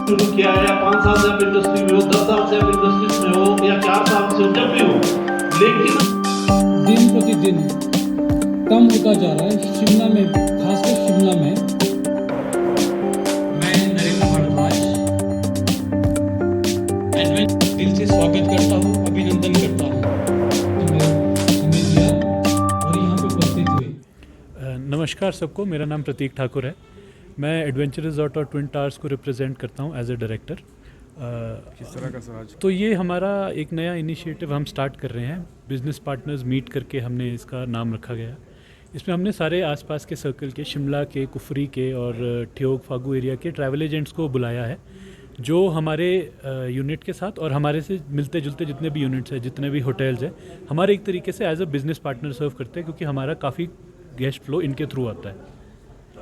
शुरू किया है, या 5 साल से आप इंडस्ट्री में हो, 10 साल से आप इंडस्ट्री में हो, या 4 साल से हो, जब भी हो, लेकिन दिन प्रतिदिन कम होता जा रहा है शिमला में, खासकर शिमला में। मैं नरेंद्र भारद्वाज दिल से स्वागत करता हूँ, अभिनंदन करता हूँ हमें दिया और यहाँ पे उपस्थित हुए। नमस्कार सबको, मेरा नाम प्रतीक ठाकुर है। मैं एडवेंचर रिजॉर्ट और ट्विन टावर्स को रिप्रेजेंट करता हूँ एज ए डायरेक्टर। किस तरह का सर आज? तो ये हमारा एक नया इनिशिएटिव हम स्टार्ट कर रहे हैं। बिजनेस पार्टनर्स मीट करके हमने इसका नाम रखा गया। इसमें हमने सारे आसपास के सर्कल के, शिमला के, कुफरी के और ठियोग फागू एरिया के ट्रैवल एजेंट्स को बुलाया है, जो हमारे यूनिट के साथ और हमारे से मिलते जुलते जितने भी यूनिट्स हैं, जितने भी होटल्स हैं, हमारे एक तरीके से एज अ बिजनेस पार्टनर सर्व करते हैं, क्योंकि हमारा काफ़ी गेस्ट फ्लो इनके थ्रू आता है।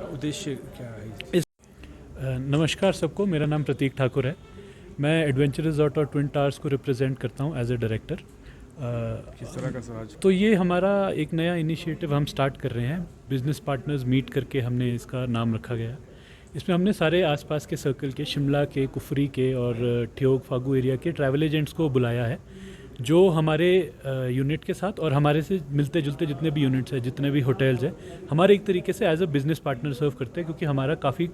उद्देश्य क्या है? नमस्कार सबको, मेरा नाम प्रतीक ठाकुर है। मैं एडवेंचर रिजॉर्ट और ट्विन टावर्स को रिप्रेजेंट करता हूँ एज ए डायरेक्टर। किस तरह का सर आज? तो ये हमारा एक नया इनिशिएटिव हम स्टार्ट कर रहे हैं। बिजनेस पार्टनर्स मीट करके हमने इसका नाम रखा गया। इसमें हमने सारे आसपास के सर्कल के, शिमला के, कुफरी के और ठियोग फागू एरिया के ट्रैवल एजेंट्स को बुलाया है, जो हमारे यूनिट के साथ और हमारे से मिलते जुलते जितने भी यूनिट्स हैं, जितने भी होटल्स हैं, हमारे एक तरीके से एज अ बिजनेस पार्टनर सर्व करते हैं, क्योंकि हमारा काफ़ी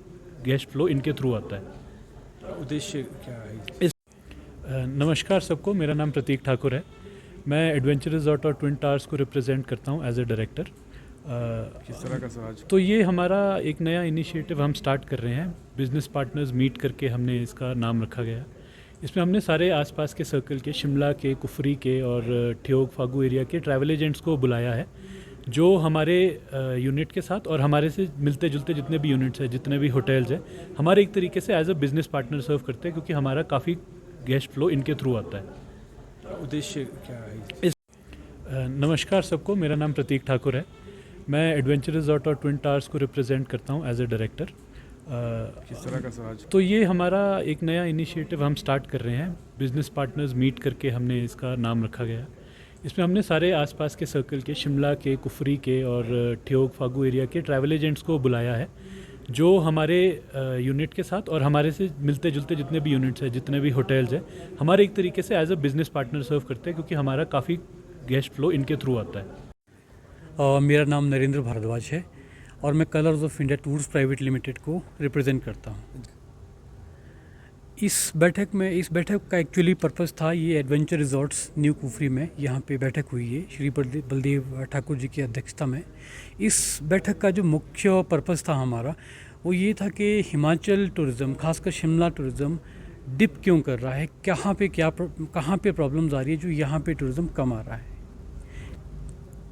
गेस्ट फ्लो इनके थ्रू आता है। उद्देश्य क्या है? नमस्कार सबको, मेरा नाम प्रतीक ठाकुर है। मैं एडवेंचर रिजॉर्ट और ट्विन टावर्स को रिप्रेजेंट करता हूँ एज ए डायरेक्टर। किस तरह का सर आज? तो ये हमारा एक नया इनिशिएटिव हम स्टार्ट कर रहे हैं। बिजनेस पार्टनर्स मीट करके हमने इसका नाम रखा गया। इसमें हमने सारे आसपास के सर्कल के, शिमला के, कुफरी के और ठियोग फागू एरिया के ट्रैवल एजेंट्स को बुलाया है, जो हमारे यूनिट के साथ और हमारे से मिलते जुलते जितने भी यूनिट्स हैं, जितने भी होटल्स हैं, हमारे एक तरीके से एज अ बिजनेस पार्टनर सर्व करते हैं, क्योंकि हमारा काफ़ी गेस्ट फ्लो इनके थ्रू आता है। उद्देश्य क्या है? नमस्कार सबको, मेरा नाम प्रतीक ठाकुर है। मैं एडवेंचर रिजॉर्ट और ट्विन टावर्स को रिप्रेजेंट करता हूँ एज ए डायरेक्टर। किस तरह का सर आज? तो ये हमारा एक नया इनिशिएटिव हम स्टार्ट कर रहे हैं। बिजनेस पार्टनर्स मीट करके हमने इसका नाम रखा गया। इसमें हमने सारे आसपास के सर्कल के, शिमला के, कुफरी के और ठियोग फागू एरिया के ट्रैवल एजेंट्स को बुलाया है, जो हमारे यूनिट के साथ और हमारे से मिलते जुलते जितने भी यूनिट्स हैं, जितने भी होटल्स हैं, हमारे एक तरीके से एज अ बिजनेस पार्टनर सर्व करते हैं, क्योंकि हमारा काफ़ी गेस्ट फ्लो इनके थ्रू आता है। मेरा नाम नरेंद्र भारद्वाज है और मैं colours of India tours private limited को रिप्रेजेंट करता हूँ। इस बैठक का एक्चुअली पर्पस था, ये एडवेंचर रिजॉर्ट्स न्यू कुफरी में यहाँ पे बैठक हुई है श्री बलदेव ठाकुर जी की अध्यक्षता में। इस बैठक का जो मुख्य पर्पस था हमारा, वो ये था कि हिमाचल टूरिज़्म, खासकर शिमला टूरिज़्म डिप क्यों कर रहा है, कहाँ पे प्रॉब्लम्स आ रही है जो यहाँ पे टूरिज़्म कम आ रहा है।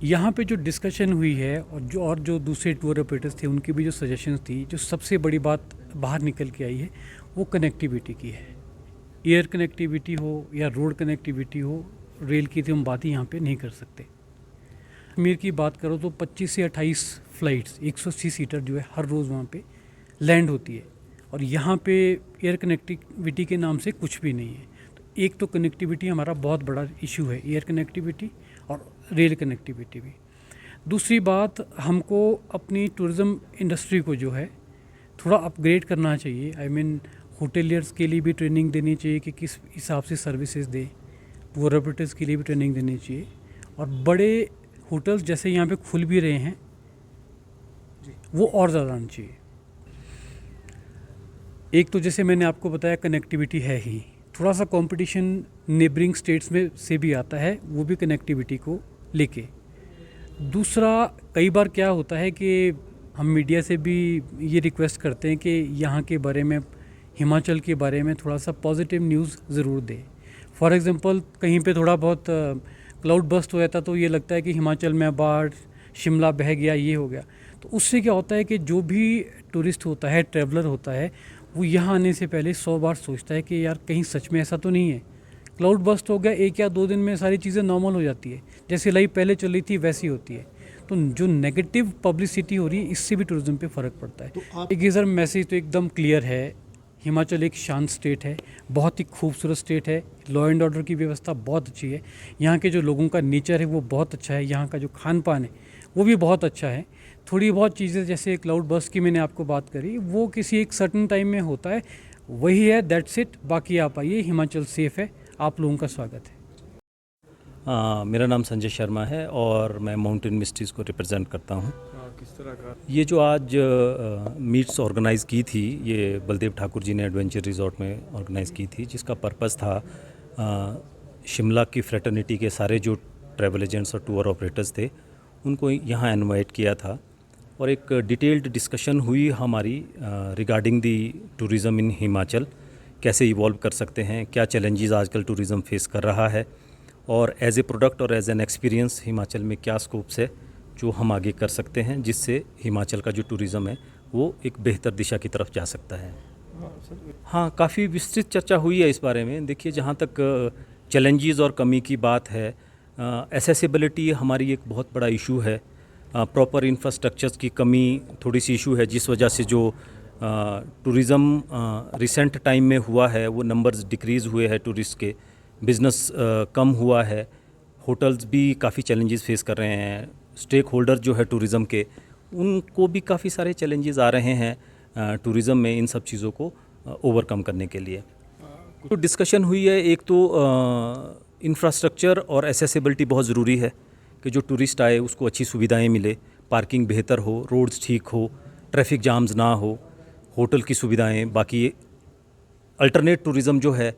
यहाँ पे जो डिस्कशन हुई है और जो दूसरे टूर ऑपरेटर्स थे, उनकी भी जो सजेशंस थी, जो सबसे बड़ी बात बाहर निकल के आई है, वो कनेक्टिविटी की है। एयर कनेक्टिविटी हो या रोड कनेक्टिविटी हो, रेल की तो हम बात ही यहाँ पे नहीं कर सकते। कश्मीर की बात करो तो 25 से 28 फ़्लाइट्स 180 सीटर जो है हर रोज़ वहाँ पे लैंड होती है, और यहाँ पे एयर कनेक्टिविटी के नाम से कुछ भी नहीं है। तो एक तो कनेक्टिविटी हमारा बहुत बड़ा इशू है, एयर कनेक्टिविटी और रेल कनेक्टिविटी भी। दूसरी बात, हमको अपनी टूरिज़्म इंडस्ट्री को जो है थोड़ा अपग्रेड करना चाहिए। आई मीन होटेलियर्स के लिए भी ट्रेनिंग देनी चाहिए कि किस हिसाब से सर्विसेज दें, टूर ऑपरेटर्स के लिए भी ट्रेनिंग देनी चाहिए, और बड़े होटल्स जैसे यहाँ पे खुल भी रहे हैं वो और ज़्यादा आना चाहिए। एक तो जैसे मैंने आपको बताया कनेक्टिविटी है ही, थोड़ा सा कंपटीशन नेबरिंग स्टेट्स में से भी आता है, वो भी कनेक्टिविटी को लेके। दूसरा, कई बार क्या होता है कि हम मीडिया से भी ये रिक्वेस्ट करते हैं कि यहाँ के बारे में, हिमाचल के बारे में थोड़ा सा पॉजिटिव न्यूज़ ज़रूर दें। फॉर एग्ज़ाम्पल, कहीं पे थोड़ा बहुत क्लाउड बस्ट हो जाता तो ये लगता है कि हिमाचल में बाढ़, शिमला बह गया, ये हो गया। तो उससे क्या होता है कि जो भी टूरिस्ट होता है, ट्रैवलर होता है, वो यहाँ आने से पहले 100 बार सोचता है कि यार कहीं सच में ऐसा तो नहीं है। क्लाउड बस्ट हो गया, 1 या 2 दिन में सारी चीज़ें नॉर्मल हो जाती है, जैसे लाइफ पहले चल रही थी वैसी होती है। तो जो नेगेटिव पब्लिसिटी हो रही है, इससे भी टूरिज्म पे फ़र्क पड़ता है। तो एक सर मैसेज तो एकदम क्लियर है, हिमाचल एक शांत स्टेट है, बहुत ही खूबसूरत स्टेट है, लॉ एंड ऑर्डर की व्यवस्था बहुत अच्छी है, यहाँ के जो लोगों का नेचर है वो बहुत अच्छा है, यहाँ का जो खान पान है वो भी बहुत अच्छा है। थोड़ी बहुत चीज़ें जैसे क्लाउड बस्ट की मैंने आपको बात करी, वो किसी एक सर्टन टाइम में होता है, वही है, दैट्स इट। बाकी आप आइए, हिमाचल सेफ है, आप लोगों का स्वागत है। मेरा नाम संजय शर्मा है और मैं माउंटेन मिस्ट्रीज़ को रिप्रेजेंट करता हूँ। किस तरह का ये जो आज मीट्स ऑर्गेनाइज़ की थी, ये बलदेव ठाकुर जी ने एडवेंचर रिजॉर्ट में ऑर्गेनाइज़ की थी, जिसका पर्पस था शिमला की फ्रेटर्निटी के सारे जो ट्रैवल एजेंट्स और टूर ऑपरेटर्स थे उनको यहाँ इनवाइट किया था और एक डिटेल्ड डिस्कशन हुई हमारी रिगार्डिंग दी टूरिज़्म इन हिमाचल, कैसे इवॉल्व कर सकते हैं, क्या चैलेंजेस आजकल टूरिज़्म फेस कर रहा है और एज ए प्रोडक्ट और एज एन एक्सपीरियंस हिमाचल में क्या स्कोप्स है जो हम आगे कर सकते हैं, जिससे हिमाचल का जो टूरिज़्म है वो एक बेहतर दिशा की तरफ जा सकता है। हाँ, काफ़ी विस्तृत चर्चा हुई है इस बारे में। देखिए, जहाँ तक चैलेंजेस और कमी की बात है, एसेसिबिलिटी हमारी एक बहुत बड़ा इशू है। प्रॉपर इंफ्रास्ट्रक्चर्स की कमी थोड़ी सी इशू है, जिस वजह से जो टूरिज़्म रिसेंट टाइम में हुआ है वो नंबर्स डिक्रीज़ हुए हैं टूरिस्ट के, बिज़नेस कम हुआ है, होटल्स भी काफ़ी चैलेंजेस फेस कर रहे हैं, स्टेक होल्डर जो है टूरिज़्म के उनको भी काफ़ी सारे चैलेंजेस आ रहे हैं टूरिज़्म में इन सब चीज़ों को ओवरकम करने के लिए। तो डिस्कशन हुई है, एक तो इंफ्रास्ट्रक्चर और एसेसिबिलिटी बहुत ज़रूरी है कि जो टूरिस्ट आए उसको अच्छी सुविधाएं मिले, पार्किंग बेहतर हो, रोड्स ठीक हो, ट्रैफिक जाम्स ना हो, होटल की सुविधाएं, बाकी अल्टरनेट टूरिज़्म जो है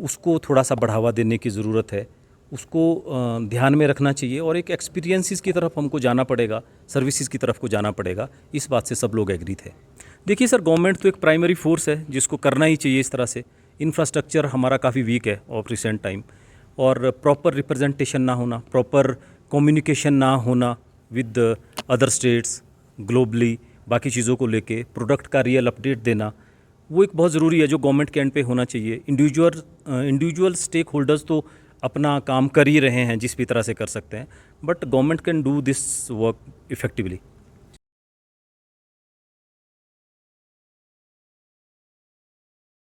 उसको थोड़ा सा बढ़ावा देने की ज़रूरत है, उसको ध्यान में रखना चाहिए और एक एक्सपीरियंसिस की तरफ हमको जाना पड़ेगा, सर्विसेज की तरफ को जाना पड़ेगा। इस बात से सब लोग एग्री थे। देखिए सर, गवर्नमेंट तो एक प्राइमरी फोर्स है जिसको करना ही चाहिए इस तरह से। इंफ्रास्ट्रक्चर हमारा काफ़ी वीक है ऑफ रिसेंट टाइम और प्रॉपर रिप्रेजेंटेशन ना होना, प्रॉपर कम्युनिकेशन ना होना विद अदर स्टेट्स ग्लोबली, बाकी चीज़ों को लेके प्रोडक्ट का रियल अपडेट देना, वो एक बहुत ज़रूरी है जो गवर्नमेंट के एंड पे होना चाहिए। इंडिविजुअल स्टेक होल्डर्स तो अपना काम कर ही रहे हैं जिस भी तरह से कर सकते हैं, but government can do this work effectively.